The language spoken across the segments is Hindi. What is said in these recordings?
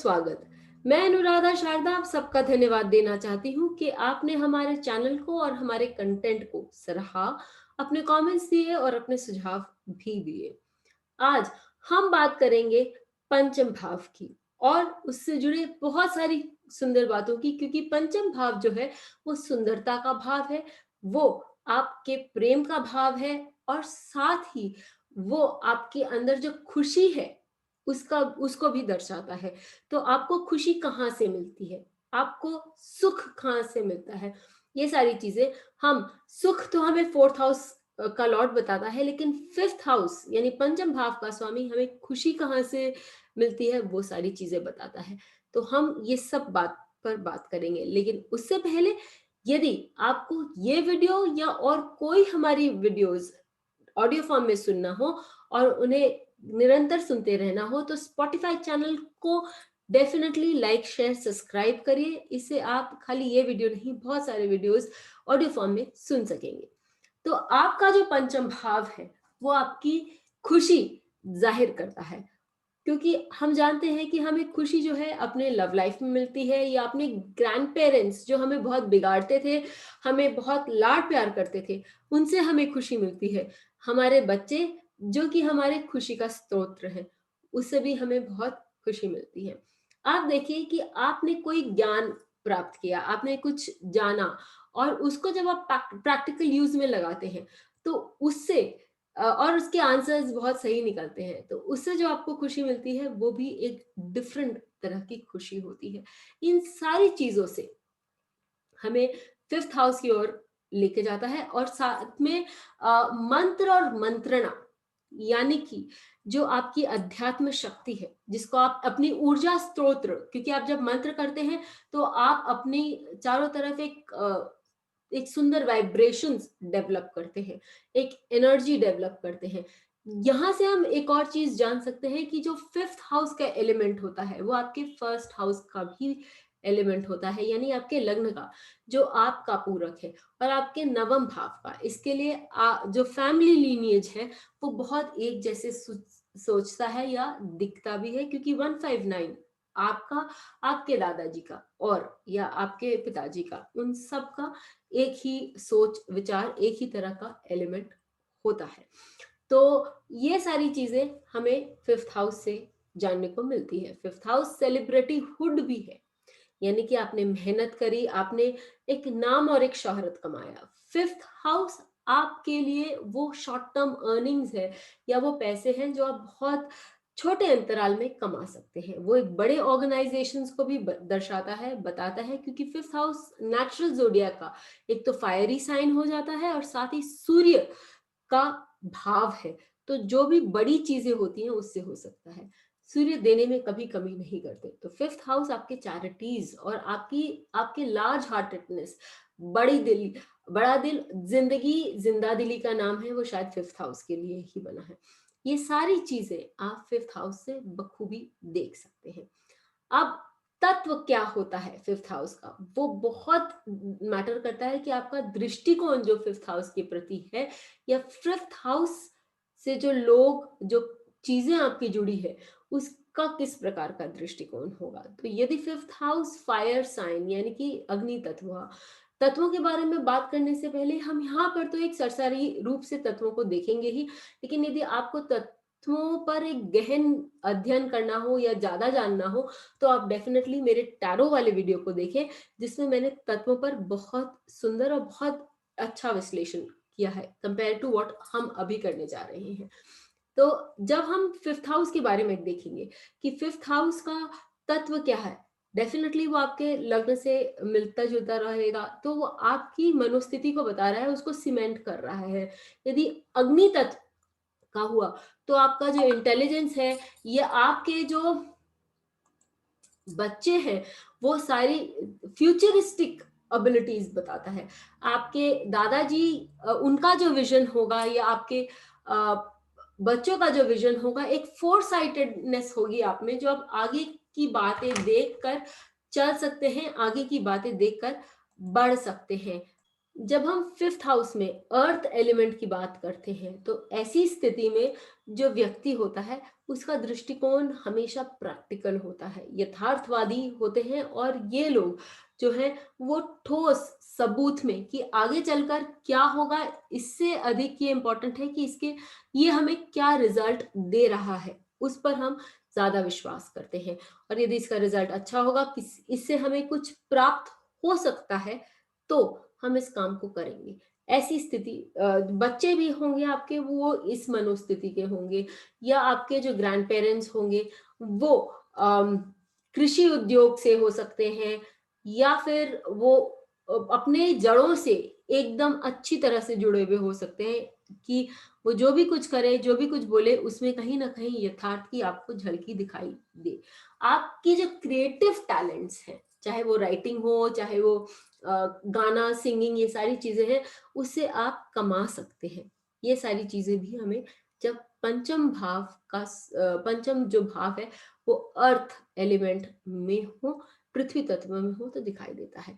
स्वागत। मैं अनुराधा शारदा आप सबका धन्यवाद देना चाहती हूँ कि आपने हमारे चैनल को और हमारे कंटेंट को सराहा, अपने कमेंट्स दिए और अपने सुझाव भी दिए। आज हम बात करेंगे पंचम भाव की और उससे जुड़े बहुत सारी सुंदर बातों की, क्योंकि पंचम भाव जो है वो सुंदरता का भाव है, वो आपके प्रेम का भाव है और साथ ही वो आपके अंदर जो खुशी है उसका उसको भी दर्शाता है। तो आपको खुशी कहाँ से मिलती है, आपको सुख कहाँ से मिलता है, ये सारी चीजें हम सुख तो हमें फोर्थ हाउस का लॉर्ड बताता है, लेकिन फिफ्थ हाउस यानी पंचम भाव का स्वामी हमें खुशी कहाँ से मिलती है वो सारी चीजें बताता है। तो हम ये सब बात पर बात करेंगे, लेकिन उससे पहले यदि आपको ये वीडियो या और कोई हमारी वीडियोस ऑडियो फॉर्म में सुनना हो और उन्हें निरंतर सुनते रहना हो तो स्पॉटिफाई चैनल को डेफिनेटली लाइक शेयर सब्सक्राइब करिए। इससे आप खाली ये वीडियो नहीं, बहुत सारे वीडियोस ऑडियो फॉर्म में सुन सकेंगे। तो आपका जो पंचम भाव है वो आपकी खुशी जाहिर करता है, क्योंकि हम जानते हैं कि हमें खुशी जो है अपने लव लाइफ में मिलती है या अपने ग्रैंड पेरेंट्स जो हमें बहुत बिगाड़ते थे, हमें बहुत लाड प्यार करते थे, उनसे हमें खुशी मिलती है। हमारे बच्चे जो कि हमारे खुशी का स्रोत है, उससे भी हमें बहुत खुशी मिलती है। आप देखिए कि आपने कोई ज्ञान प्राप्त किया, आपने कुछ जाना और उसको जब आप प्रैक्टिकल यूज में लगाते हैं तो उससे और उसके आंसर्स बहुत सही निकलते हैं, तो उससे जो आपको खुशी मिलती है वो भी एक डिफरेंट तरह की खुशी होती है। इन सारी चीजों से हमें फिफ्थ हाउस की ओर लेके जाता है और साथ में मंत्र और मंत्रणा, यानी कि जो आपकी अध्यात्म शक्ति है जिसको आप अपनी ऊर्जा स्त्रोत्र, क्योंकि आप जब मंत्र करते हैं तो आप अपनी चारों तरफ एक सुंदर वाइब्रेशंस डेवलप करते हैं, एक एनर्जी डेवलप करते हैं। यहां से हम एक और चीज जान सकते हैं कि जो फिफ्थ हाउस का एलिमेंट होता है वो आपके फर्स्ट हाउस का भी एलिमेंट होता है, यानी आपके लग्न का, जो आपका पूरक है, और आपके नवम भाव का। इसके लिए जो फैमिली लीनिएज है वो बहुत एक जैसे सोचता है या दिखता भी है, क्योंकि 159 आपका, आपके दादाजी का और या आपके पिताजी का, उन सब का एक ही सोच विचार, एक ही तरह का एलिमेंट होता है। तो ये सारी चीजें हमें फिफ्थ हाउस से जानने को मिलती है। फिफ्थ हाउस सेलिब्रिटी हुड भी है, यानी कि आपने मेहनत करी, आपने एक नाम और एक शोहरत कमाया। फिफ्थ हाउस आपके लिए वो शॉर्ट टर्म अर्निंग्स है या वो पैसे हैं जो आप बहुत छोटे अंतराल में कमा सकते हैं। वो एक बड़े ऑर्गेनाइजेशंस को भी दर्शाता है, बताता है, क्योंकि फिफ्थ हाउस नेचुरल जोडिया का एक तो फायरी साइन हो जाता है और साथ ही सूर्य का भाव है। तो जो भी बड़ी चीजें होती हैं उससे हो सकता है। सूर्य देने में कभी कमी नहीं करते। तो फिफ्थ हाउस आपके चैरिटीज और आपकी आपके लार्ज हार्टेडनेस, बड़ी दिल, बड़ा दिल, जिंदगी, जिंदा दिली का नाम है, वो शायद फिफ्थ हाउस के लिए ही बना है। ये सारी चीजें आप फिफ्थ हाउस से बखूबी देख सकते हैं। अब तत्व क्या होता है फिफ्थ हाउस का, वो बहुत मैटर करता है कि आपका दृष्टिकोण जो फिफ्थ हाउस के प्रति है, या फिफ्थ हाउस से जो लोग, जो चीजें आपकी जुड़ी है, उसका किस प्रकार का दृष्टिकोण होगा। तो यदि फिफ्थ हाउस फायर साइन यानी कि अग्नि तत्व हुआ, तत्वों के बारे में बात करने से पहले हम यहाँ पर तो एक सरसरी रूप से तत्वों को देखेंगे ही, लेकिन यदि आपको तत्वों पर एक गहन अध्ययन करना हो या ज्यादा जानना हो तो आप डेफिनेटली मेरे टैरो वाले वीडियो को देखें, जिसमें मैंने तत्वों पर बहुत सुंदर और बहुत अच्छा विश्लेषण किया है कंपेयर टू व्हाट हम अभी करने जा रहे हैं। तो जब हम फिफ्थ हाउस के बारे में देखेंगे कि फिफ्थ हाउस का तत्व क्या है, डेफिनेटली वो आपके लग्न से मिलता जुलता रहेगा, तो वो आपकी मनोस्थिति को बता रहा है, उसको सीमेंट कर रहा है। यदि अग्नि तत्व का हुआ तो आपका जो इंटेलिजेंस है, ये आपके जो बच्चे हैं वो सारी फ्यूचरिस्टिक एबिलिटीज बताता है। आपके दादाजी, उनका जो विजन होगा या आपके बच्चों का जो विजन होगा, एक फोर साइटेडनेस होगी आप में, जो आप आगे की बातें देखकर चल सकते हैं, आगे की बातें देखकर बढ़ सकते हैं। जब हम फिफ्थ हाउस में अर्थ एलिमेंट की बात करते हैं तो ऐसी स्थिति में जो व्यक्ति होता है उसका दृष्टिकोण हमेशा प्रैक्टिकल होता है, यथार्थवादी होते हैं, और ये लोग जो हैं वो ठोस सबूत में कि आगे चलकर क्या होगा, इससे अधिक ये इम्पोर्टेंट है कि इसके ये हमें क्या रिजल्ट दे रहा है, उस पर हम ज्यादा विश्वास करते हैं। और यदि इसका रिजल्ट अच्छा होगा, इससे हमें कुछ प्राप्त हो सकता है, तो हम इस काम को करेंगे। ऐसी स्थिति बच्चे भी होंगे आपके, वो इस मनोस्थिति के होंगे, या आपके जो ग्रैंड पेरेंट्स होंगे वो अम, कृषि उद्योग से हो सकते हैं, या फिर वो अपने जड़ों से एकदम अच्छी तरह से जुड़े हुए हो सकते हैं कि वो जो भी कुछ करे, जो भी कुछ बोले, उसमें कहीं ना कहीं यथार्थ की आपको झलकी दिखाई दे। आपकी जो क्रिएटिव टैलेंट्स हैं, चाहे वो राइटिंग हो, चाहे वो गाना, सिंगिंग, ये सारी चीजें हैं, उससे आप कमा सकते हैं। ये सारी चीजें भी हमें जब पंचम भाव का पंचम जो भाव है वो अर्थ एलिमेंट में हो, पृथ्वी तत्व में हो, तो दिखाई देता है।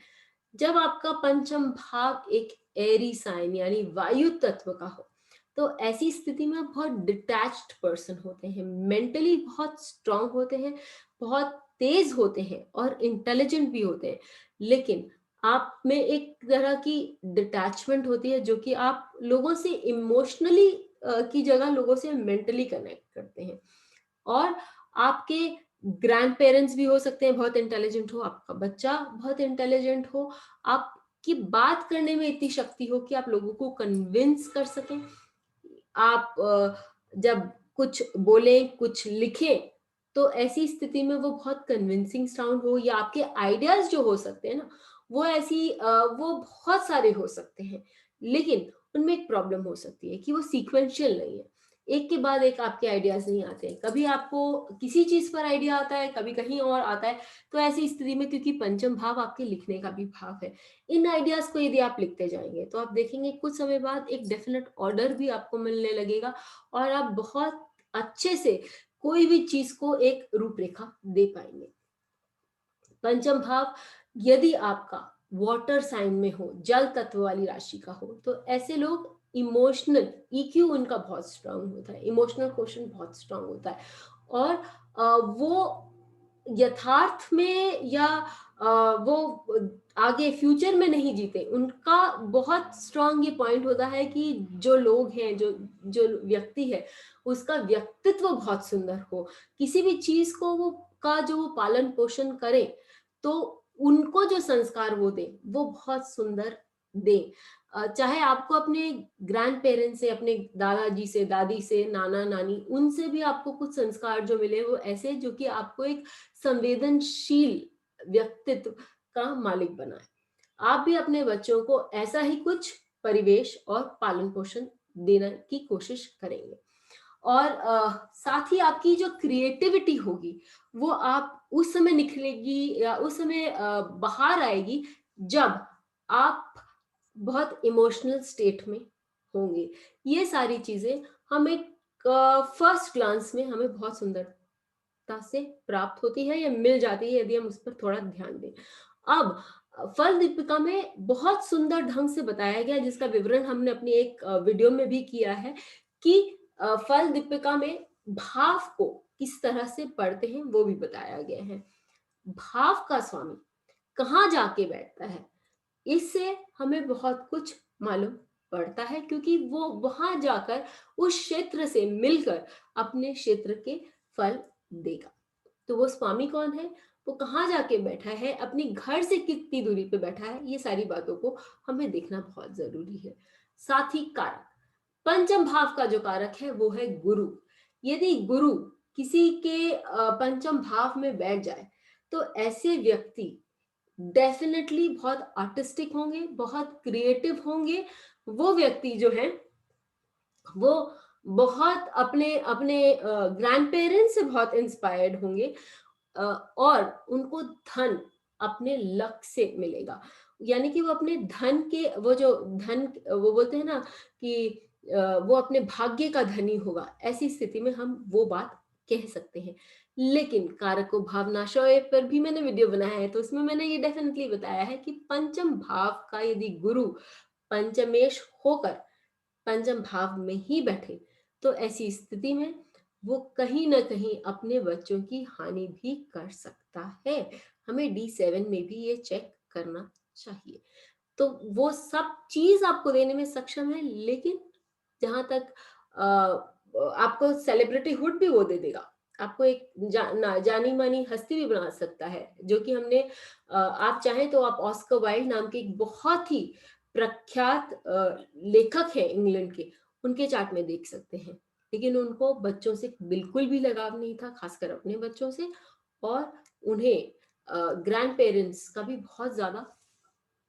जब आपका पंचम भाव एक एरी साइन यानी वायु तत्व का हो, तो ऐसी स्थिति में आप बहुत डिटैच्ड पर्सन होते हैं, मेंटली बहुत स्ट्रांग होते हैं, बहुत तेज होते हैं और इंटेलिजेंट भी होते हैं, लेकिन आप में एक तरह की डिटैचमेंट होती है जो कि आप लोगों से इमोशनली की जगह लोगों से मेंटली कनेक्ट करते हैं। और आपके ग्रैंड पेरेंट्स भी हो सकते हैं बहुत इंटेलिजेंट हो, आपका बच्चा बहुत इंटेलिजेंट हो, आपकी बात करने में इतनी शक्ति हो कि आप लोगों को कन्विंस कर सकें। आप जब कुछ बोले, कुछ लिखे, तो ऐसी स्थिति में वो बहुत कन्विंसिंग साउंड हो, या आपके आइडियाज जो हो सकते हैं ना, वो वो बहुत सारे हो सकते हैं, लेकिन उनमें एक प्रॉब्लम हो सकती है कि वो सीक्वेंशियल नहीं है, एक के बाद एक आपके आइडियाज नहीं आते हैं। कभी आपको किसी चीज पर आइडिया आता है, कभी कहीं और आता है। तो ऐसी स्थिति में, क्योंकि पंचम भाव आपके लिखने का भी भाव है, इन आइडियाज को यदि आप लिखते जाएंगे तो आप देखेंगे कुछ समय बाद एक डेफिनेट ऑर्डर भी आपको मिलने लगेगा, और आप बहुत अच्छे से कोई भी चीज को एक रूपरेखा दे पाएंगे। पंचम भाव यदि आपका वाटर साइन में हो, जल तत्व वाली राशि का हो, तो ऐसे लोग इमोशनल ईक्यू उनका बहुत स्ट्रांग होता है, इमोशनल क्वेश्चन बहुत स्ट्रांग होता है, और वो यथार्थ में या वो आगे फ्यूचर में नहीं जीते। उनका बहुत स्ट्रांग ये पॉइंट होता है कि जो लोग हैं, जो जो व्यक्ति है, उसका व्यक्तित्व बहुत सुंदर हो, किसी भी चीज को जो वो पालन पोषण करे, तो उनको जो संस्कार वो दे वो बहुत सुंदर दे। चाहे आपको अपने ग्रैंड पेरेंट्स से, अपने दादाजी से, दादी से, नाना नानी, उनसे भी आपको कुछ संस्कार जो मिले वो ऐसे जो कि आपको एक संवेदनशील व्यक्तित्व का मालिक बनाए। आप भी अपने बच्चों को ऐसा ही कुछ परिवेश और पालन पोषण देने की कोशिश करेंगे। और साथ ही आपकी जो क्रिएटिविटी होगी वो आप उस समय निखरेगी, या उस समय बाहर आएगी जब आप बहुत इमोशनल स्टेट में होंगे। ये सारी चीजें हमें फर्स्ट ग्लांस में हमें बहुत सुंदरता से प्राप्त होती है या मिल जाती है, यदि हम उस पर थोड़ा ध्यान दें। अब फल दीपिका में बहुत सुंदर ढंग से बताया गया, जिसका विवरण हमने अपनी एक वीडियो में भी किया है, कि फल दीपिका में भाव को किस तरह से पढ़ते हैं वो भी बताया गया है। भाव का स्वामी कहाँ जाके बैठता है, इससे हमें बहुत कुछ मालूम पड़ता है, क्योंकि वो वहां जाकर उस क्षेत्र से मिलकर अपने क्षेत्र के फल देगा। तो वो स्वामी कौन है, वो कहाँ जाके बैठा है, अपने घर से कितनी दूरी पे बैठा है, ये सारी बातों को हमें देखना बहुत जरूरी है। साथ ही कारक, पंचम भाव का जो कारक है वो है गुरु। यदि गुरु किसी के पंचम भाव में बैठ जाए, तो ऐसे व्यक्ति डेफिनेटली बहुत आर्टिस्टिक होंगे, बहुत क्रिएटिव होंगे। वो व्यक्ति जो है वो बहुत अपने अपने ग्रैंड पेरेंट्स से बहुत इंस्पायर्ड होंगे, और उनको धन अपने लक से मिलेगा। यानी कि वो अपने धन के वो जो धन वो बोलते हैं ना कि वो अपने भाग्य का धनी होगा, ऐसी स्थिति में हम वो बात कह सकते हैं। लेकिन कारको भावनाशय पर भी मैंने वीडियो बनाया है, तो उसमें मैंने ये डेफिनेटली बताया है कि पंचम भाव का यदि गुरु पंचमेश होकर पंचम भाव में ही बैठे, तो ऐसी स्थिति में वो कहीं ना कहीं अपने बच्चों की हानि भी कर सकता है। हमें D7 में भी ये चेक करना चाहिए। तो वो सब चीज आपको देने में सक्षम है, लेकिन जहां तक आपको सेलिब्रिटी हुड भी वो दे देगा, आपको एक जानी मानी हस्ती भी बना सकता है, जो कि हमने आप चाहें तो आप ऑस्कर वाइल्ड नाम के एक बहुत ही प्रख्यात लेखक है इंग्लैंड के, उनके चार्ट में देख सकते हैं। लेकिन उनको बच्चों से बिल्कुल भी लगाव नहीं था, खासकर अपने बच्चों से, और उन्हें ग्रैंड पेरेंट्स का भी बहुत ज्यादा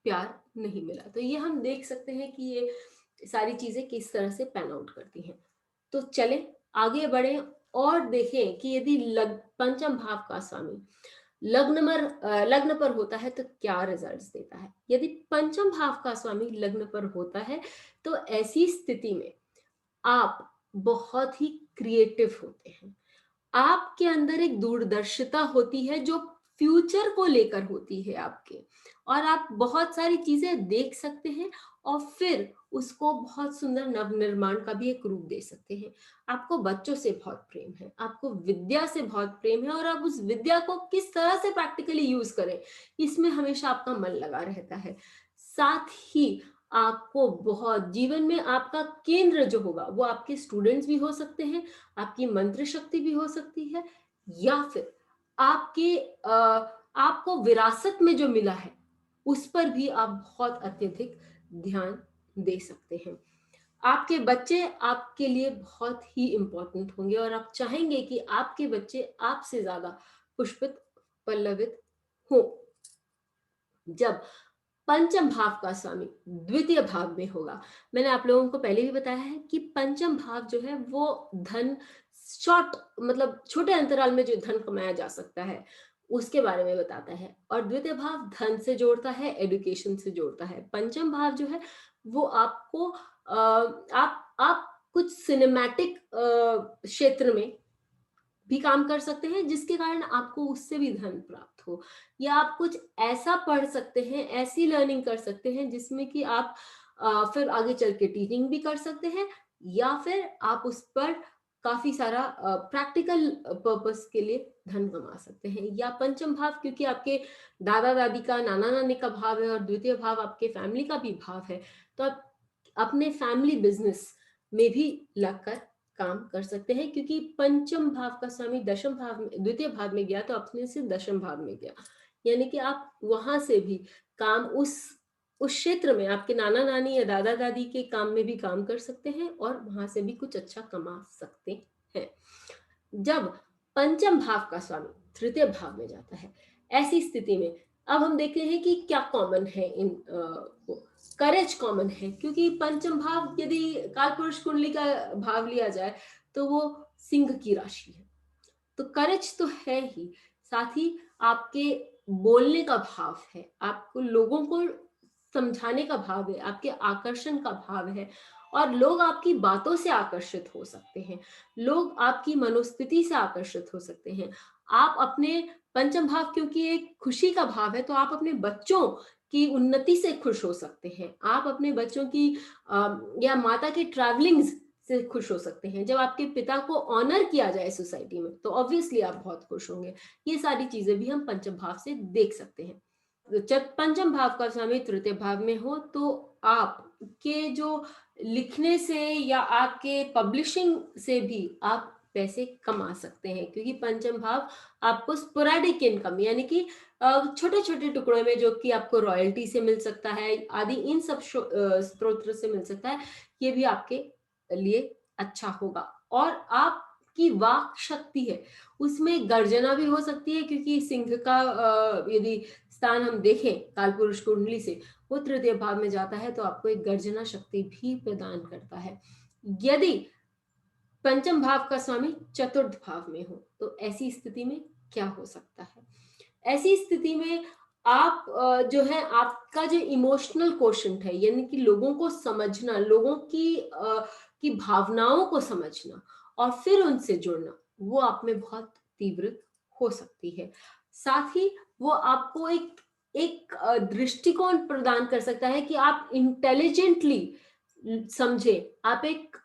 प्यार नहीं मिला। तो ये हम देख सकते हैं कि ये सारी चीजें किस तरह से पैन आउट करती हैं। तो चलें आगे बढ़े और देखें कि यदि पंचम भाव का स्वामी लग्न पर होता है तो क्या रिजल्ट्स देता है। यदि पंचम भाव का स्वामी लग्न पर होता है तो ऐसी स्थिति में आप बहुत ही क्रिएटिव होते हैं, आपके अंदर एक दूरदर्शिता होती है जो फ्यूचर को लेकर होती है आपके, और आप बहुत सारी चीजें देख सकते हैं और फिर उसको बहुत सुंदर नवनिर्माण का भी एक रूप दे सकते हैं। आपको बच्चों से बहुत प्रेम है, आपको विद्या से बहुत प्रेम है, और आप उस विद्या को किस तरह से प्रैक्टिकली यूज करें, इसमें हमेशा आपका मन लगा रहता है। साथ ही आपको बहुत जीवन में आपका केंद्र जो होगा वो आपके स्टूडेंट्स भी हो सकते हैं, आपकी मंत्र शक्ति भी हो सकती है, या फिर आपके आपको विरासत में जो मिला है उस पर भी आप बहुत अत्यधिक ध्यान दे सकते हैं। आपके बच्चे आपके लिए बहुत ही इंपॉर्टेंट होंगे और आप चाहेंगे कि आपके बच्चे आपसे ज्यादा पुष्पित पल्लवित हो। जब पंचम भाव का स्वामी द्वितीय भाव में होगा, मैंने आप लोगों को पहले भी बताया है कि पंचम भाव जो है वो धन शॉर्ट मतलब छोटे अंतराल में जो धन कमाया जा सकता है उसके बारे में बताता है, और द्वितीय भाव धन से जोड़ता है, एडुकेशन से जोड़ता है। पंचम भाव जो है वो आपको आप कुछ सिनेमैटिक क्षेत्र में भी काम कर सकते हैं जिसके कारण आपको उससे भी धन प्राप्त हो, या आप कुछ ऐसा पढ़ सकते हैं, ऐसी लर्निंग कर सकते हैं जिसमें कि आप फिर आगे चल के टीचिंग भी कर सकते हैं, या फिर आप उस पर काफी सारा प्रैक्टिकल पर्पस के लिए धन कमा सकते हैं। या पंचम भाव क्योंकि आपके दादा दादी का, नाना नानी का भाव है, और द्वितीय भाव आपके फैमिली का भी भाव है, तो आप अपने फैमिली बिजनेस में भी लगकर काम कर सकते हैं, क्योंकि पंचम भाव का स्वामी दशम भाव में, द्वितीय भाव में गया तो अपने से दशम भाव में गया, यानी कि आप वहां से भी काम उस क्षेत्र में आपके नाना नानी या दादा दादी के काम में भी काम कर सकते हैं और वहां से भी कुछ अच्छा कमा सकते हैं। जब पंचम भाव का स्वामी तृतीय भाव में जाता है, ऐसी स्थिति में अब हम देखते हैं कि क्या कॉमन है इन करेज कॉमन है, क्योंकि पंचम भाव यदि काल पुरुष कुंडली का भाव लिया जाए तो वो सिंह की राशि है, तो करेज तो है ही, साथ ही आपके बोलने का भाव है, आपको लोगों को समझाने का भाव है, आपके आकर्षण का भाव है, और लोग आपकी बातों से आकर्षित हो सकते हैं, लोग आपकी मनोस्थिति से आकर्षित हो सकते हैं। आप अपने पंचम भाव क्योंकि एक खुशी का भाव है, तो आप अपने बच्चों की उन्नति से खुश हो सकते हैं, आप अपने बच्चों की या माता की ट्रैवलिंग्स से खुश हो सकते हैं। जब आपके पिता को ऑनर किया जाए सोसाइटी में तो ऑब्वियसली आप बहुत खुश होंगे। ये सारी चीजें भी हम पंचम भाव से देख सकते हैं। जब पंचम भाव का स्वामी तृतीय भाव में हो तो आपके जो लिखने से या आपके पब्लिशिंग से भी आप पैसे कमा सकते हैं, क्योंकि पंचम भाव आपको स्पोरेडिक इनकम यानी कि छोटे छोटे टुकड़ों में जो कि आपको रॉयल्टी से मिल सकता है आदि, इन सब स्रोत से मिल सकता है, ये भी आपके लिए अच्छा होगा। और आपकी वाक शक्ति है उसमें गर्जना भी हो सकती है, क्योंकि सिंह का यदि स्थान हम देखें कालपुरुष कुंडली से वो तृतीय भाव में जाता है तो आपको एक गर्जना शक्ति भी प्रदान करता है। यदि पंचम भाव का स्वामी चतुर्थ भाव में हो तो ऐसी स्थिति में क्या हो सकता है। ऐसी स्थिति में आप जो है आपका जो इमोशनल कोशंट है, यानी कि लोगों को समझना, लोगों की भावनाओं को समझना और फिर उनसे जुड़ना, वो आप में बहुत तीव्र हो सकती है। साथ ही वो आपको एक एक दृष्टिकोण प्रदान कर सकता है कि आप इंटेलिजेंटली समझे, आप एक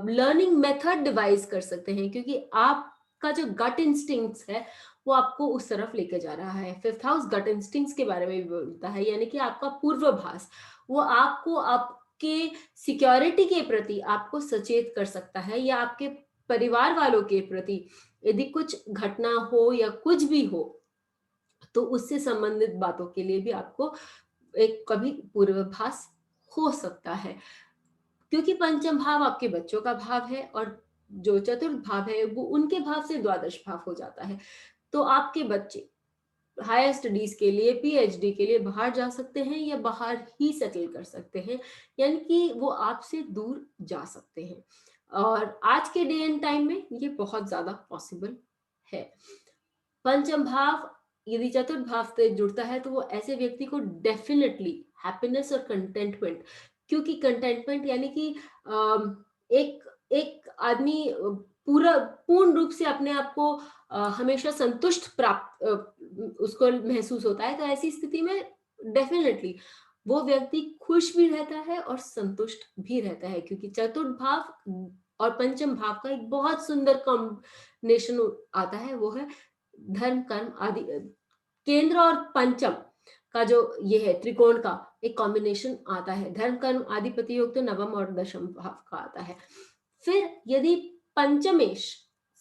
लर्निंग मेथड डिवाइस कर सकते हैं, क्योंकि आपका जो गट इंस्टिंक्ट्स है वो आपको उस तरफ लेके जा रहा है। फिफ्थ हाउस गट इंस्टिंक्ट्स के बारे में भी बोलता है, यानी कि आपका पूर्वाभास, वो आपको आपके सिक्योरिटी के प्रति आपको सचेत कर सकता है, या आपके परिवार वालों के प्रति यदि कुछ घटना हो या कुछ भी हो, तो उससे संबंधित बातों के लिए भी आपको एक कभी पूर्वाभास हो सकता है। क्योंकि पंचम भाव आपके बच्चों का भाव है, और जो चतुर्थ भाव है वो उनके भाव से द्वादश भाव हो जाता है। तो आपके बच्चे हायर स्टडीज के लिए, पीएचडी के लिए बाहर जा सकते हैं, या बाहर ही सेटल कर सकते हैं, यानी कि वो आपसे दूर जा सकते हैं। और आज के डे एंड टाइम में ये बहुत ज्यादा पॉसिबल है। पंचम भाव यदि चतुर्थ भाव से जुड़ता है, तो वो ऐसे व्यक्ति को डेफिनेटली हैप्पीनेस और कंटेंटमेंट, क्योंकि कंटेंटमेंट यानी कि एक एक आदमी पूरा पूर्ण रूप से अपने आप को हमेशा संतुष्ट प्राप्त उसको महसूस होता है, तो ऐसी स्थिति में डेफिनेटली वो व्यक्ति खुश भी रहता है और संतुष्ट भी रहता है, क्योंकि चतुर्थ भाव और पंचम भाव का एक बहुत सुंदर कॉम्बिनेशन आता है, वो है धर्म कर्म आदि। केंद्र और पंचम का जो ये है त्रिकोण का एक कॉम्बिनेशन आता है, धर्म कर्म आधिपति योग तो नवम और दशम भाव का आता है। फिर यदि पंचमेश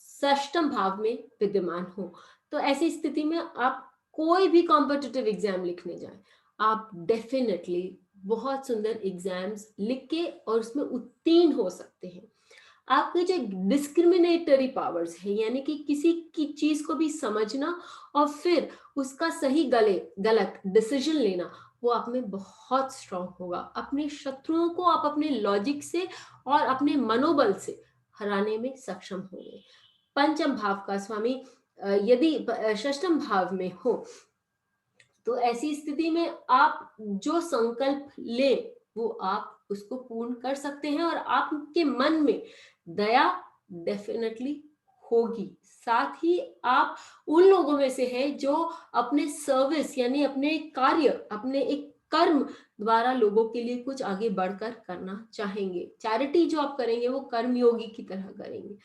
षष्टम भाव में विद्यमान हो, तो ऐसी स्थिति में आप कोई भी कॉम्पिटिटिव एग्जाम लिखने जाएं, आप डेफिनेटली बहुत सुंदर एग्जाम्स लिख के और उसमें उत्तीर्ण हो सकते हैं। आपके जो डिस्क्रिमिनेटरी पावर्स है, यानी कि किसी की चीज को भी समझना और फिर उसका सही गलत डिसीजन लेना, वो आप में बहुत स्ट्रांग होगा। अपने शत्रुओं को आप अपने लॉजिक से और अपने मनोबल से हराने में सक्षम होंगे। पंचम भाव का स्वामी यदि षष्टम भाव में हो, तो ऐसी स्थिति में आप जो संकल्प ले वो आप उसको पूर्ण कर सकते हैं, और आपके मन में दया डेफिनेटली होगी। साथ ही आप उन लोगों में से है जो अपने सर्विस यानी अपने कार्य, अपने एक कर्म द्वारा लोगों के लिए कुछ आगे बढ़कर करना चाहेंगे। चैरिटी जो आप करेंगे वो कर्म योगी की तरह करेंगे।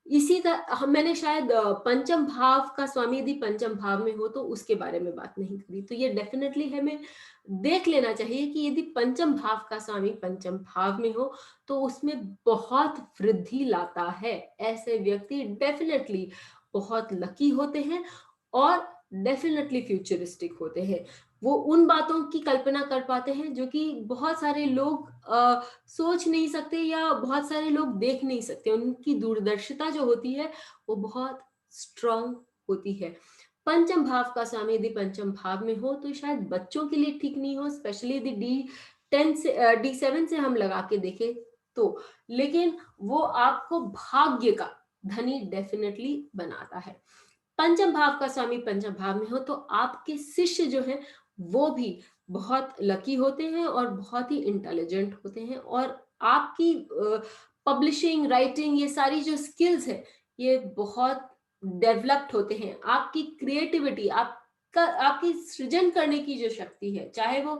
इसी तरह हम मैंने शायद पंचम भाव का स्वामी यदि पंचम भाव में हो तो उसके बारे में बात नहीं करी, तो ये डेफिनेटली हमें देख लेना चाहिए कि यदि पंचम भाव का स्वामी पंचम भाव में हो तो उसमें बहुत वृद्धि लाता है। ऐसे व्यक्ति डेफिनेटली बहुत लकी होते हैं और डेफिनेटली फ्यूचरिस्टिक होते हैं। वो उन बातों की कल्पना कर पाते हैं जो कि बहुत सारे लोग सोच नहीं सकते या बहुत सारे लोग देख नहीं सकते। उनकी दूरदर्शिता जो होती है वो बहुत स्ट्रांग होती है। पंचम भाव का स्वामी यदि पंचम भाव में हो तो शायद बच्चों के लिए ठीक नहीं हो, स्पेशली यदि D10 से D7 से हम लगा के देखें तो, लेकिन वो आपको भाग्य का धनी डेफिनेटली बनाता है। पंचम भाव का स्वामी पंचम भाव में हो तो आपके शिष्य जो हैं वो भी बहुत लकी होते हैं और बहुत ही इंटेलिजेंट होते हैं, और आपकी पब्लिशिंग राइटिंग ये सारी जो स्किल्स है ये बहुत डेवलप्ड होते हैं। आपकी क्रिएटिविटी, आपका आपकी सृजन करने की जो शक्ति है, चाहे वो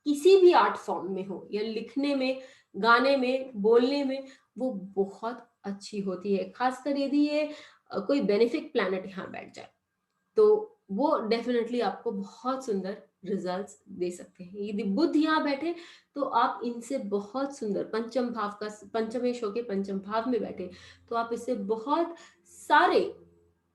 किसी भी आर्ट फॉर्म में हो या लिखने में, गाने में, बोलने में, वो बहुत अच्छी होती है। खासकर यदि ये कोई बेनिफिक प्लैनेट यहाँ बैठ जाए तो वो डेफिनेटली आपको बहुत सुंदर रिजल्ट्स दे सकते हैं। यदि बुध यहाँ बैठे तो आप इनसे बहुत सुंदर पंचम भाव का पंचमेश होके पंचम भाव में बैठे तो आप इससे बहुत सारे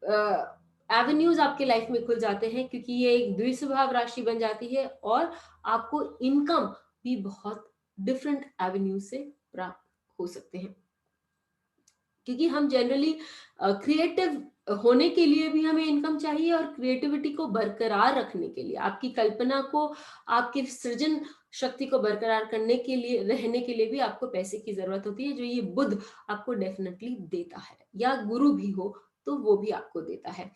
एवेन्यूज आपके लाइफ में खुल जाते हैं, क्योंकि ये एक द्विस्वभाव राशि बन जाती है और आपको इनकम भी बहुत डिफरेंट एवेन्यू से प्राप्त हो सकते हैं। क्योंकि हम जनरली क्रिएटिव होने के लिए भी हमें इनकम चाहिए, और क्रिएटिविटी को बरकरार रखने के लिए, आपकी कल्पना को, आपकी सृजन शक्ति को बरकरार करने के लिए, रहने के लिए भी आपको पैसे की जरूरत होती है, जो ये बुध आपको डेफिनेटली देता है। या गुरु भी हो तो वो भी आपको देता है।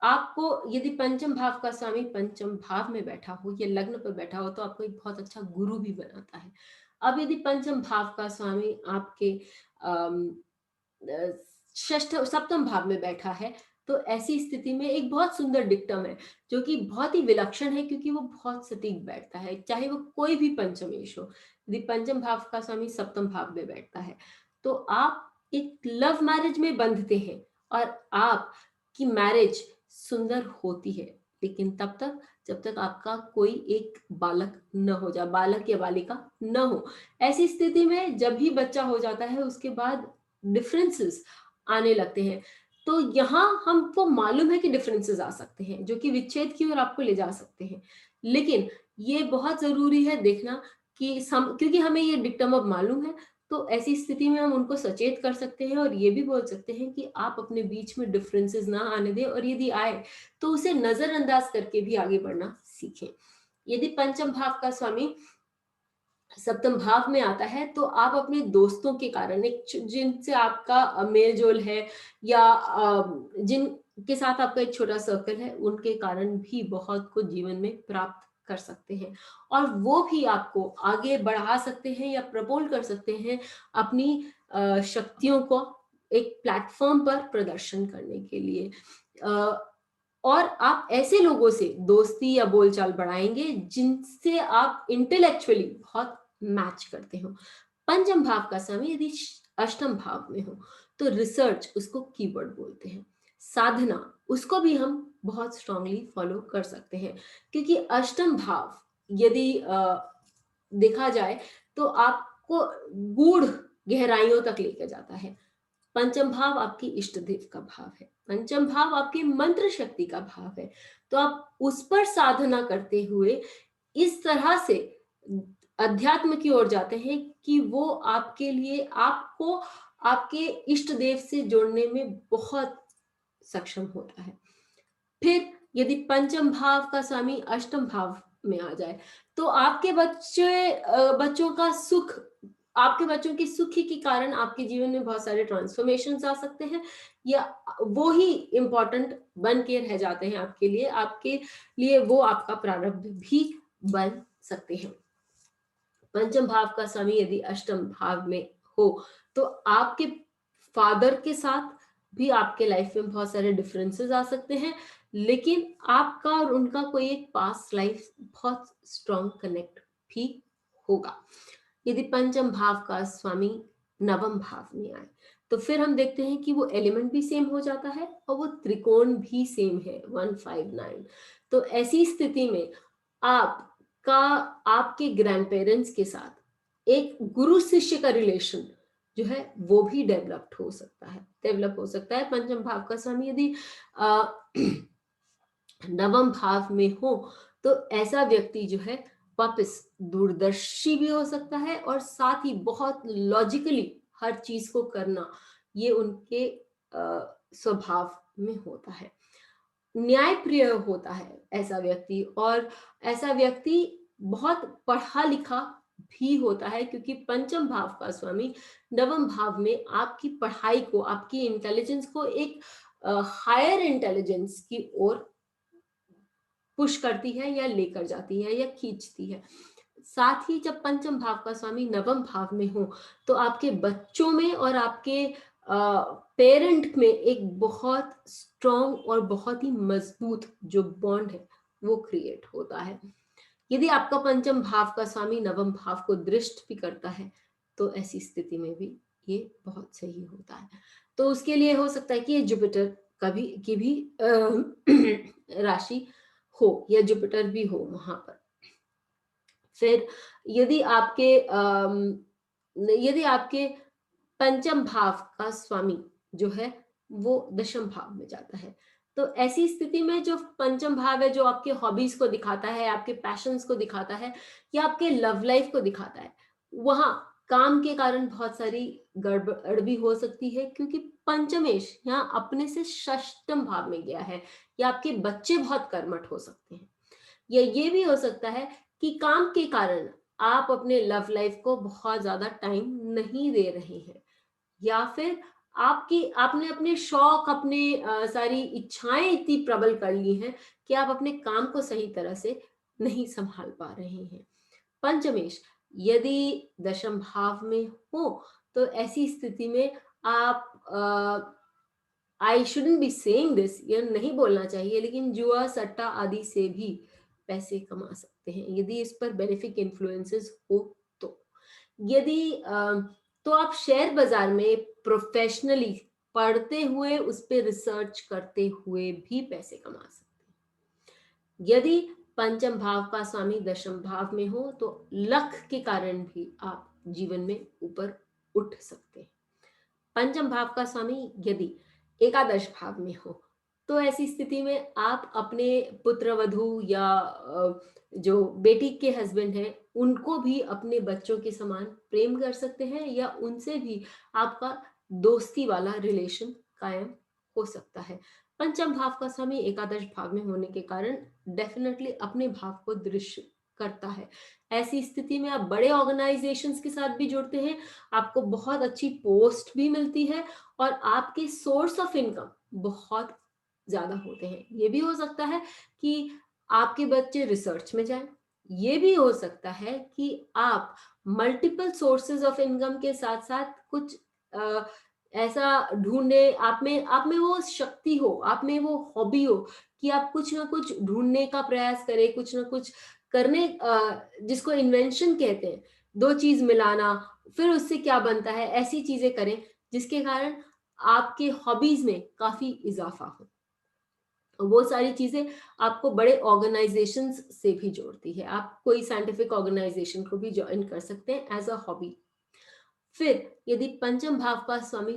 आपको यदि पंचम भाव का स्वामी पंचम भाव में बैठा हो या लग्न पर बैठा हो तो आपको एक बहुत अच्छा गुरु भी बनाता है। अब यदि पंचम भाव का स्वामी आपके षष्ठ सप्तम भाव में बैठा है तो ऐसी स्थिति में एक बहुत सुंदर डिक्टम है जो कि बहुत ही विलक्षण है, क्योंकि वो बहुत सटीक बैठता है, चाहे वो कोई भी पंचमेश हो। यदि पंचम भाव का स्वामी सप्तम भाव में बैठता है तो आप एक लव मैरिज में बंधते हैं और आपकी मैरिज सुंदर होती है, लेकिन तब तक जब तक आपका कोई एक बालक न हो जाए, बालक या बालिका न हो। ऐसी स्थिति में जब भी बच्चा हो जाता है उसके बाद डिफरेंसेस आने लगते हैं। तो यहाँ हमको मालूम है कि डिफरेंसेस आ सकते हैं जो कि विच्छेद की ओर आपको ले जा सकते हैं, लेकिन ये बहुत जरूरी है देखना कि क्योंकि हमें ये डिक्टम अब मालूम है, तो ऐसी स्थिति में हम उनको सचेत कर सकते हैं और ये भी बोल सकते हैं कि आप अपने बीच में डिफरेंसेस ना आने दें, और यदि आए तो उसे नजरअंदाज करके भी आगे बढ़ना सीखें। यदि पंचम भाव का स्वामी सप्तम भाव में आता है तो आप अपने दोस्तों के कारण, एक जिनसे आपका मेल जोल है या जिनके साथ आपका एक छोटा सर्कल है, उनके कारण भी बहुत कुछ जीवन में प्राप्त कर सकते हैं, और वो भी आपको आगे बढ़ा सकते हैं या प्रपोल कर सकते हैं अपनी शक्तियों को एक प्लेटफॉर्म पर प्रदर्शन करने के लिए। और आप ऐसे लोगों से दोस्ती या बोलचाल बढ़ाएंगे जिनसे आप इंटेलेक्चुअली बहुत मैच करते हो। पंचम भाव का समय यदि अष्टम भाव में हो तो रिसर्च उसको कीवर्ड बोलते हैं, साधना उसको भी हम बहुत स्ट्रांगली फॉलो कर सकते हैं, क्योंकि अष्टम भाव यदि देखा जाए तो आपको गूढ़ गहराइयों तक लेकर जाता है। पंचम भाव आपकी इष्ट देव का भाव है, पंचम भाव आपकी मंत्र शक्ति का भाव है, तो आप उस पर साधना करते हुए इस तरह से अध्यात्म की ओर जाते हैं कि वो आपके लिए आपको आपके इष्ट देव से जोड़ने में बहुत सक्षम होता है। फिर यदि पंचम भाव का स्वामी अष्टम भाव में आ जाए तो आपके बच्चों का सुख, आपके बच्चों की सुखी के कारण आपके जीवन में बहुत सारे ट्रांसफॉर्मेशंस आ सकते हैं, या वो ही इम्पोर्टेंट बन के रह जाते हैं आपके लिए वो आपका प्रारब्ध भी बन सकते हैं। पंचम भाव का स्वामी यदि अष्टम भाव में हो तो आपके फादर के साथ भी आपके लाइफ में बहुत सारे डिफरेंसेस आ सकते हैं, लेकिन आपका और उनका कोई एक पास्ट लाइफ बहुत स्ट्रॉन्ग कनेक्ट भी होगा। यदि पंचम भाव का स्वामी नवम भाव में आए तो फिर हम देखते हैं कि वो एलिमेंट भी सेम हो जाता है और वो त्रिकोण भी सेम है 159। तो ऐसी स्थिति में आपका आपके ग्रैंड पेरेंट्स के साथ एक गुरु शिष्य का रिलेशन जो है वो भी डेवलप हो सकता है। पंचम भाव का स्वामी यदि नवम भाव में हो तो ऐसा व्यक्ति जो है वापस दूरदर्शी भी हो सकता है, और साथ ही बहुत लॉजिकली हर चीज को करना ये उनके स्वभाव में होता है। न्यायप्रिय होता है ऐसा व्यक्ति, और ऐसा व्यक्ति बहुत पढ़ा लिखा भी होता है, क्योंकि पंचम भाव का स्वामी नवम भाव में आपकी पढ़ाई को, आपकी इंटेलिजेंस को एक हायर इंटेलिजेंस की ओर पुश करती है या लेकर जाती है या खींचती है। साथ ही जब पंचम भाव का स्वामी नवम भाव में हो तो आपके बच्चों में और आपके पेरेंट में एक बहुत स्ट्रॉन्ग और बहुत ही मजबूत जो बॉन्ड है वो क्रिएट होता है। यदि आपका पंचम भाव का स्वामी नवम भाव को दृष्ट भी करता है तो ऐसी स्थिति में भी ये बहुत सही होता है। तो उसके लिए हो सकता है कि ये जुपिटर की भी राशि हो या जुपिटर भी हो वहां पर। फिर यदि आपके पंचम भाव का स्वामी जो है वो दशम भाव में जाता है तो ऐसी स्थिति में जो पंचम भाव है जो आपके हॉबीज को दिखाता है, आपके पैशंस को दिखाता है या आपके लव लाइफ को दिखाता है, वहां काम के कारण बहुत सारी गड़बड़ भी हो सकती है, क्योंकि पंचमेश यहाँ अपने से षष्टम भाव में गया है, या आपके बच्चे बहुत कर्मठ हो सकते हैं, या ये भी हो सकता है कि काम के कारण आप अपने लव लाइफ को बहुत ज्यादा टाइम नहीं दे रहे हैं, या फिर आपने अपने शौक, अपने सारी इच्छाएं इतनी प्रबल कर ली हैं कि आप अपने काम को सही तरह से नहीं संभाल पा रहे हैं। पंचमेश यदि दशम भाव में हो तो ऐसी स्थिति में आप I shouldn't be saying this, ये नहीं बोलना चाहिए, लेकिन जुआ सट्टा आदि से भी पैसे कमा सकते हैं यदि इस पर बेनिफिक इन्फ्लुएंसेस हो तो। यदि तो आप शेयर बाजार में प्रोफेशनली पढ़ते हुए उस पर रिसर्च करते हुए भी पैसे कमा सकते हैं। यदि पंचम भाव का स्वामी दशम भाव में हो तो लक के कारण भी आप जीवन में ऊपर उठ सकते हैं। पंचम भाव का स्वामी यदि एकादश भाव में हो तो ऐसी स्थिति में आप अपने पुत्र वधू या जो बेटी के हस्बैंड हैं उनको भी अपने बच्चों के समान प्रेम कर सकते हैं, या उनसे भी आपका दोस्ती वाला रिलेशन कायम हो सकता है। पंचम भाव का स्वामी एकादश भाव में होने के कारण डेफिनेटली अपने भाव को दृश्य करता है। ऐसी स्थिति में आप बड़े ऑर्गेनाइजेशंस के साथ भी जुड़ते हैं, आपको बहुत अच्छी पोस्ट भी मिलती है और आपके सोर्स ऑफ इनकम बहुत ज्यादा होते हैं। ये भी हो सकता है कि आपके बच्चे रिसर्च में जाएं, ये भी हो सकता है कि आप मल्टीपल सोर्सेज ऑफ इनकम के साथ साथ कुछ अ, ऐसा ढूंढे, आप में वो शक्ति हो, आप में वो हॉबी हो कि आप कुछ ना कुछ ढूंढने का प्रयास करें, कुछ ना कुछ करने, जिसको इन्वेंशन कहते हैं, दो चीज मिलाना, फिर उससे क्या बनता है, ऐसी चीजें करें जिसके कारण आपके हॉबीज में काफी इजाफा हो। वो सारी चीजें आपको बड़े ऑर्गेनाइजेशंस से भी जोड़ती है। आप कोई साइंटिफिक ऑर्गेनाइजेशन को भी ज्वाइन कर सकते हैं एज अ हॉबी। फिर यदि पंचम भाव का स्वामी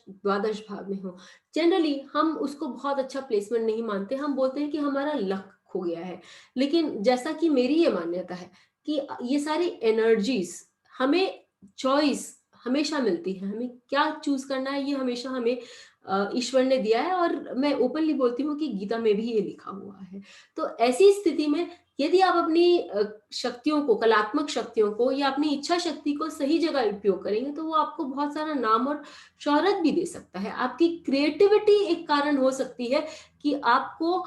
द्वादश भाव में हो, जनरली हम उसको बहुत अच्छा प्लेसमेंट नहीं मानते, हम बोलते हैं कि हमारा लक खो गया है। लेकिन जैसा कि मेरी ये मान्यता है कि ये सारी एनर्जीज, हमें चॉइस हमेशा मिलती है, हमें क्या चूज करना है ये हमेशा हमें ईश्वर ने दिया है, और मैं ओपनली बोलती हूँ कि गीता में भी ये लिखा हुआ है। तो ऐसी स्थिति में यदि आप अपनी शक्तियों को, कलात्मक शक्तियों को या अपनी इच्छा शक्ति को सही जगह उपयोग करेंगे तो वो आपको बहुत सारा नाम और शोहरत भी दे सकता है। आपकी क्रिएटिविटी एक कारण हो सकती है कि आपको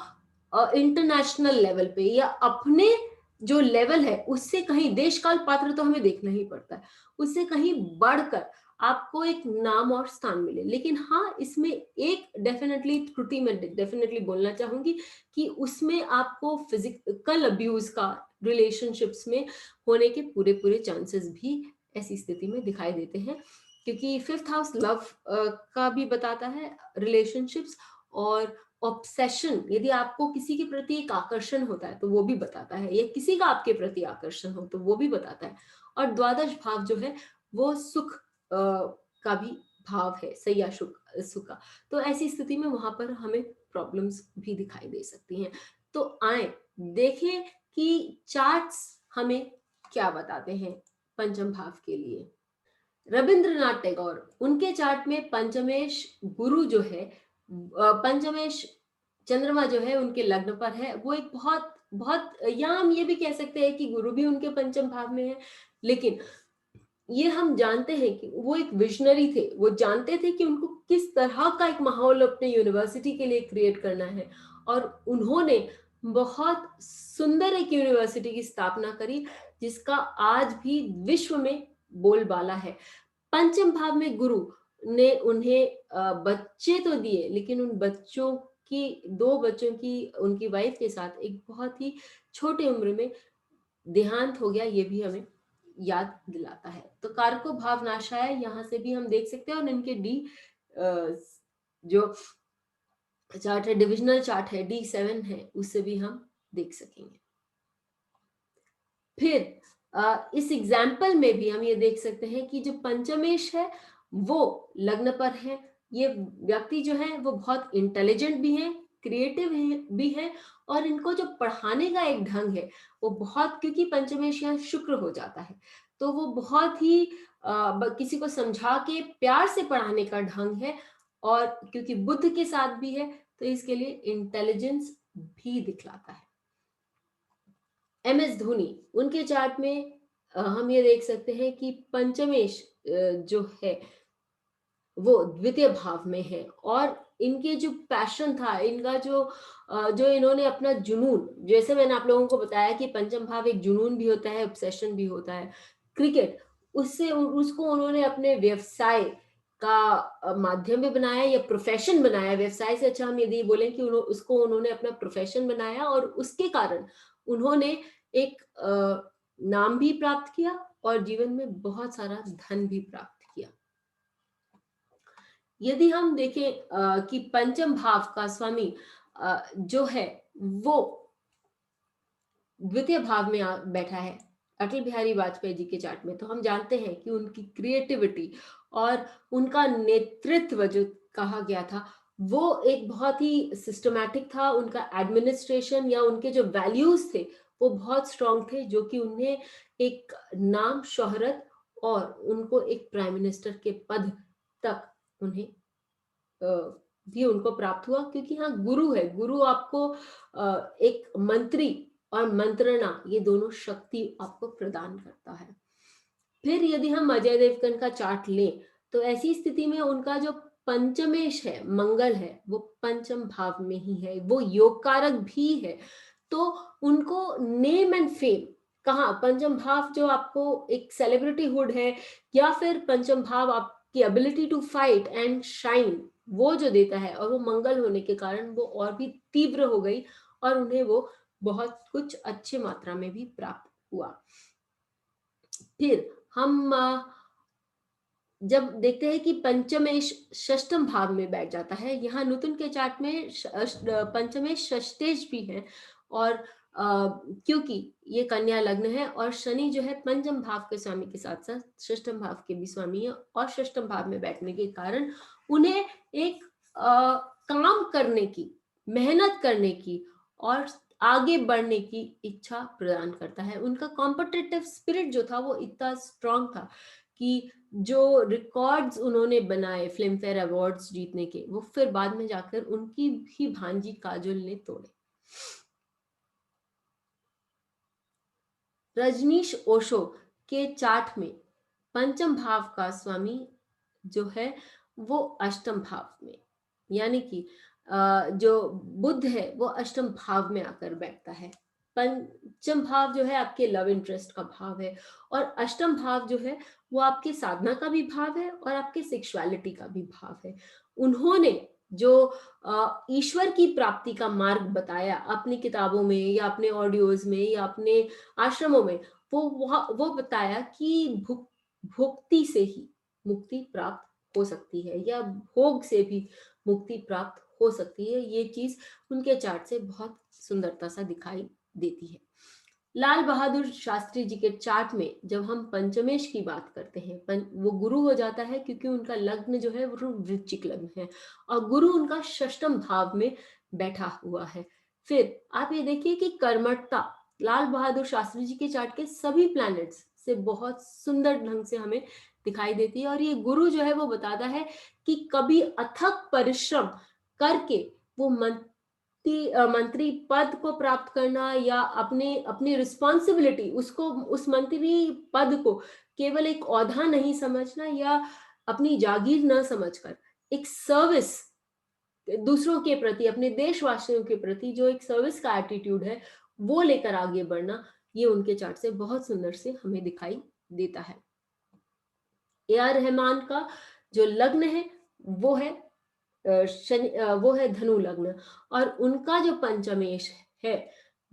इंटरनेशनल लेवल पे या अपने जो लेवल है उससे कहीं, देश काल पात्र तो हमें देखना ही पड़ता है, उससे कहीं बढ़कर आपको एक नाम और स्थान मिले। लेकिन हाँ, इसमें एक डेफिनेटली त्रुटि मैं डेफिनेटली बोलना चाहूंगी कि उसमें आपको फिजिकल अब्यूज का रिलेशनशिप्स में होने के पूरे पूरे चांसेस भी ऐसी स्थिति में दिखाई देते हैं, क्योंकि फिफ्थ हाउस लव का भी बताता है, रिलेशनशिप्स और ऑब्सेशन, यदि आपको किसी के प्रति एक आकर्षण होता है तो वो भी बताता है, या किसी का आपके प्रति आकर्षण हो तो वो भी बताता है। और द्वादश भाव जो है वो सुख का भी भाव है, सैया सुख का। तो ऐसी स्थिति में वहां पर हमें प्रॉब्लम्स भी दिखाई दे सकती हैं। तो आए देखें कि चार्ट्स हमें क्या बताते हैं पंचम भाव के लिए। रविंद्रनाथ टैगोर, उनके चार्ट में पंचमेश गुरु जो है, पंचमेश चंद्रमा जो है उनके लग्न पर है, वो एक बहुत बहुत, या हम ये भी कह सकते हैं कि गुरु भी उनके पंचम भाव में है। लेकिन ये हम जानते हैं कि वो एक विजनरी थे, वो जानते थे कि उनको किस तरह का एक माहौल अपने यूनिवर्सिटी के लिए क्रिएट करना है, और उन्होंने बहुत सुंदर एक यूनिवर्सिटी की स्थापना करी जिसका आज भी विश्व में बोलबाला है। पंचम भाव में गुरु ने उन्हें बच्चे तो दिए, लेकिन उन बच्चों की, दो बच्चों की उनकी वाइफ के साथ एक बहुत ही छोटे उम्र में देहांत हो गया, ये भी हमें याद दिलाता है। तो कारको भाव नाशाय यहाँ से भी हम देख सकते हैं, और इनके डी जो चार्ट है, डिविजनल चार्ट है, D7 है, उससे भी हम देख सकेंगे। फिर इस एग्जाम्पल में भी हम ये देख सकते हैं कि जो पंचमेश है वो लग्न पर है। ये व्यक्ति जो है वो बहुत इंटेलिजेंट भी है, क्रिएटिव भी है, और इनको जो पढ़ाने का एक ढंग है वो बहुत, क्योंकि पंचमेश यहाँ शुक्र हो जाता है तो वो बहुत ही किसी को समझा के प्यार से पढ़ाने का ढंग है, और क्योंकि बुद्ध के साथ भी है तो इसके लिए इंटेलिजेंस भी दिखलाता है। MS धोनी, उनके चार्ट में हम ये देख सकते हैं कि पंचमेश जो है वो द्वितीय भाव में है, और इनके जो पैशन था, इनका जो इन्होंने अपना जुनून, जैसे मैंने आप लोगों को बताया कि पंचम भाव एक जुनून भी होता है, ऑब्सेशन भी होता है। क्रिकेट, उससे उसको उन्होंने अपने व्यवसाय का माध्यम भी बनाया या प्रोफेशन बनाया। व्यवसाय से अच्छा हम यदि बोलें कि उसको उन्होंने अपना प्रोफेशन बनाया और उसके कारण उन्होंने एक नाम भी प्राप्त किया और जीवन में बहुत सारा धन भी प्राप्त किया। यदि हम देखें कि पंचम भाव का स्वामी जो है वो द्वितीय भाव में बैठा है अटल बिहारी वाजपेयी जी के चार्ट में, तो हम जानते हैं कि उनकी क्रिएटिविटी और उनका नेतृत्व जो कहा गया था वो एक बहुत ही सिस्टमैटिक था। उनका एडमिनिस्ट्रेशन या उनके जो वैल्यूज थे वो बहुत स्ट्रांग थे, जो कि उन्हें एक नाम शोहरत और उनको एक प्राइम मिनिस्टर के पद तक उन्हें भी उनको प्राप्त हुआ। क्योंकि हाँ, गुरु है, गुरु आपको एक मंत्री और मंत्रणा ये दोनों शक्ति आपको प्रदान करता है। फिर यदि हम अजय देवगन का चार्ट लें तो ऐसी स्थिति में उनका जो पंचमेश है मंगल है वो पंचम भाव में ही है, वो योग कारक भी है। तो उनको नेम एंड फेम कहाँ, पंचम भाव जो आपको एक सेलिब्रिटी हुड है या फिर पंचम भाव आपकी ability to fight and shine वो जो देता है, और वो मंगल होने के कारण वो और भी तीव्र हो गई और उन्हें वो बहुत कुछ अच्छी मात्रा में भी प्राप्त हुआ। फिर हम जब देखते हैं कि पंचमेश षष्टम भाव में बैठ जाता है, यहाँ नूतन के चार्ट में पंचमेश षष्टेज भी है और क्योंकि ये कन्या लग्न है और शनि जो है पंचम भाव के स्वामी के साथ साथ षष्टम भाव के भी स्वामी है, और षष्टम भाव में बैठने के कारण उन्हें एक काम करने की, मेहनत करने की और आगे बढ़ने की इच्छा प्रदान करता है। उनका कॉम्पिटिटिव स्पिरिट जो था वो इतना स्ट्रांग था कि जो रिकॉर्ड्स उन्होंने बनाए फिल्म फेयर अवार्ड्स जीतने के, वो फिर बाद में जाकर उनकी भी भांजी काजोल ने तोड़े। रजनीश ओशो के चार्ट में पंचम भाव का स्वामी जो है वो अष्टम भाव में, यानी कि जो बुध है वो अष्टम भाव में आकर बैठता है। पंचम भाव जो है आपके लव इंटरेस्ट का भाव है और अष्टम भाव जो है वो आपके साधना का भी भाव है और आपके सेक्सुअलिटी का भी भाव है। उन्होंने जो ईश्वर की प्राप्ति का मार्ग बताया अपनी किताबों में या अपने ऑडियोज में या अपने आश्रमों में, वो बताया कि भुक्ति से ही मुक्ति प्राप्त हो सकती है या भोग से भी मुक्ति प्राप्त हो सकती है। ये चीज उनके चार्ट से बहुत सुंदरता सा दिखाई देती है। लाल बहादुर शास्त्री जी के चार्ट में जब हम पंचमेश की बात करते हैं, वो गुरु हो जाता है क्योंकि उनका लग्न जो है वो वृश्चिक लग्न है और गुरु उनका षष्टम भाव में बैठा हुआ है। फिर आप ये देखिए कि कर्मठता लाल बहादुर शास्त्री जी के चार्ट के सभी प्लैनेट्स से बहुत सुंदर ढंग से हमें दिखाई देती है। और ये गुरु जो है वो बताता है कि कभी अथक परिश्रम करके वो मंत्री पद को प्राप्त करना या अपने अपनी रिस्पॉन्सिबिलिटी उसको, उस मंत्री पद को केवल एक औधा नहीं समझना या अपनी जागीर न समझकर एक सर्विस दूसरों के प्रति, अपने देशवासियों के प्रति जो एक सर्विस का एटीट्यूड है वो लेकर आगे बढ़ना, ये उनके चार्ट से बहुत सुंदर से हमें दिखाई देता है। ए आर रहमान का जो लग्न है वो है वो है धनु लग्न और उनका जो पंचमेश है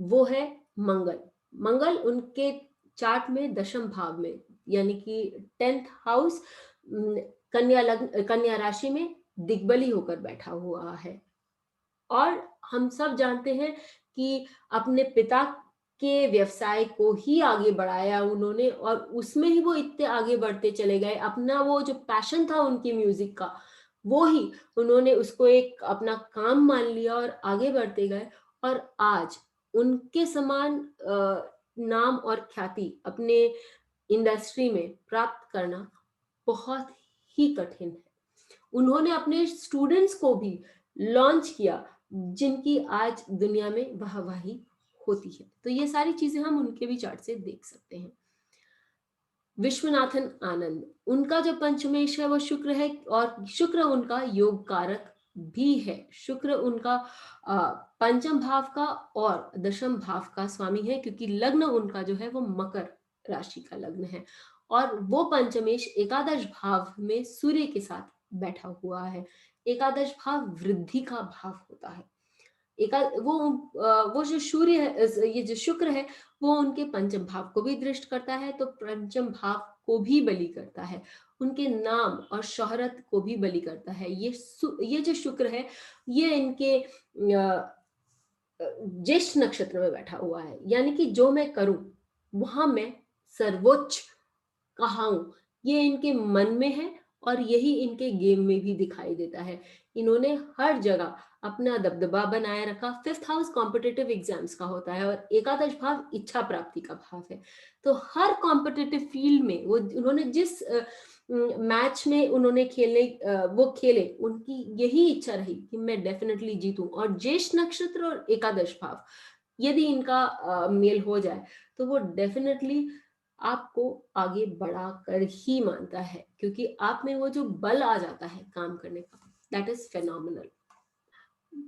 वो है मंगल। मंगल उनके चार्ट में दशम भाव में, यानी कि 10th हाउस कन्या लग्न, कन्या राशि में दिग्बली होकर बैठा हुआ है। और हम सब जानते हैं कि अपने पिता के व्यवसाय को ही आगे बढ़ाया उन्होंने और उसमें ही वो इतने आगे बढ़ते चले गए। अपना वो जो पैशन था उनकी म्यूजिक का, वो ही उन्होंने उसको एक अपना काम मान लिया और आगे बढ़ते गए। और आज उनके समान नाम और ख्याति अपने इंडस्ट्री में प्राप्त करना बहुत ही कठिन है। उन्होंने अपने स्टूडेंट्स को भी लॉन्च किया जिनकी आज दुनिया में वाहवाही होती है। तो ये सारी चीजें हम उनके भी चार्ट से देख सकते हैं। विश्वनाथन आनंद, उनका जो पंचमेश है वो शुक्र है और शुक्र उनका योग कारक भी है। शुक्र उनका पंचम भाव का और दशम भाव का स्वामी है क्योंकि लग्न उनका जो है वो मकर राशि का लग्न है और वो पंचमेश एकादश भाव में सूर्य के साथ बैठा हुआ है। एकादश भाव वृद्धि का भाव होता है। एका वो जो सूर्य है, ये जो शुक्र है, वो उनके पंचम भाव को भी दृष्ट करता है, तो पंचम भाव को भी बलि करता है, उनके नाम और शोहरत को भी बलि करता है। ये जो शुक्र है, ये इनके ज्येष्ठ नक्षत्र में बैठा हुआ है, यानी कि जो मैं करूं वहां मैं सर्वोच्च कहा हूं, ये इनके मन में है और यही इनके गेम में भी दिखाई देता है। इन्होंने हर जगह अपना दबदबा बनाए रखा। फिफ्थ हाउस कॉम्पिटिटिव एग्जाम्स का होता है और एकादश भाव इच्छा प्राप्ति का भाव है। तो हर कॉम्पिटिटिव फील्ड में वो उन्होंने जिस मैच में उन्होंने वो खेले, उनकी यही इच्छा रही कि मैं डेफिनेटली जीतूं। और ज्येष्ठ नक्षत्र और एकादश भाव यदि इनका मेल हो जाए तो वो डेफिनेटली आपको आगे बढ़ा कर ही मानता है, क्योंकि आप में वो जो बल आ जाता है काम करने का, दैट इज फेनोमिनल।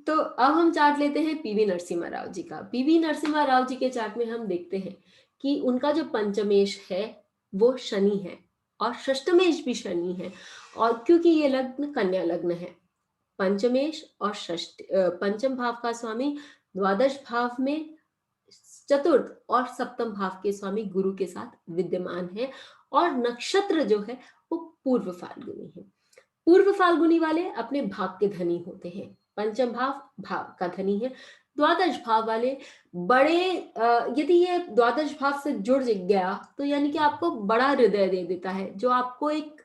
तो अब हम चार्ट लेते हैं पीवी नरसिम्हा राव जी का। पीवी नरसिम्हा राव जी के चार्ट में हम देखते हैं कि उनका जो पंचमेश है वो शनि है और षष्टमेश भी शनि है। और क्योंकि ये लग्न कन्या लग्न है, पंचमेश और पंचम भाव का स्वामी द्वादश भाव में चतुर्थ और सप्तम भाव के स्वामी गुरु के साथ विद्यमान है। और नक्षत्र जो है वो पूर्व फाल्गुनी है। पूर्व फाल्गुनी वाले अपने भाव के धनी होते हैं, पंचम भाव भाव का धनी है। द्वादश भाव वाले बड़े यदि ये द्वादश भाव से जुड़ गया तो यानी कि आपको बड़ा हृदय दे देता है, जो आपको एक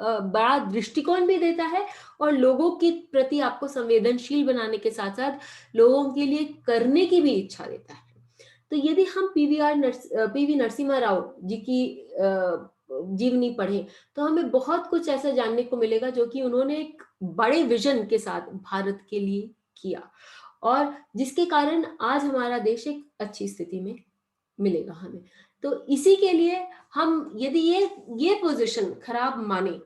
बड़ा दृष्टिकोण भी देता है और लोगों के प्रति आपको संवेदनशील बनाने के साथ साथ लोगों के लिए करने की भी इच्छा देता है। तो यदि हम पीवी नरसिम्हा राव जी की जीवनी पढ़ें तो हमें बहुत कुछ ऐसा जानने को मिलेगा जो कि उन्होंने एक बड़े विजन के साथ भारत के लिए किया और जिसके कारण आज हमारा देश एक अच्छी स्थिति में मिलेगा हमें। तो इसी के लिए हम यदि ये पोजीशन खराब माने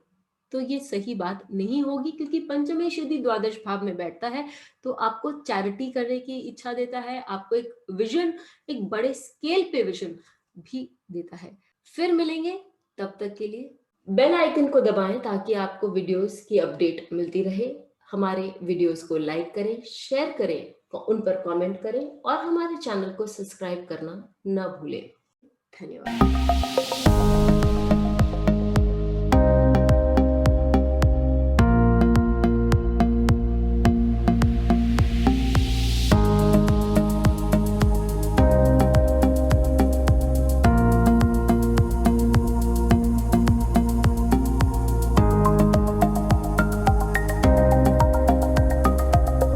तो ये सही बात नहीं होगी, क्योंकि पंचमेश यदि द्वादश भाव में बैठता है तो आपको चैरिटी करने की इच्छा देता है, आपको एक विजन, एक बड़े स्केल पे विजन भी देता है। फिर मिलेंगे, तब तक के लिए बेल आइकन को दबाएं ताकि आपको वीडियोस की अपडेट मिलती रहे। हमारे वीडियोस को लाइक करें, शेयर करें, उन पर कमेंट करें और हमारे चैनल को सब्सक्राइब करना न भूलें। धन्यवाद।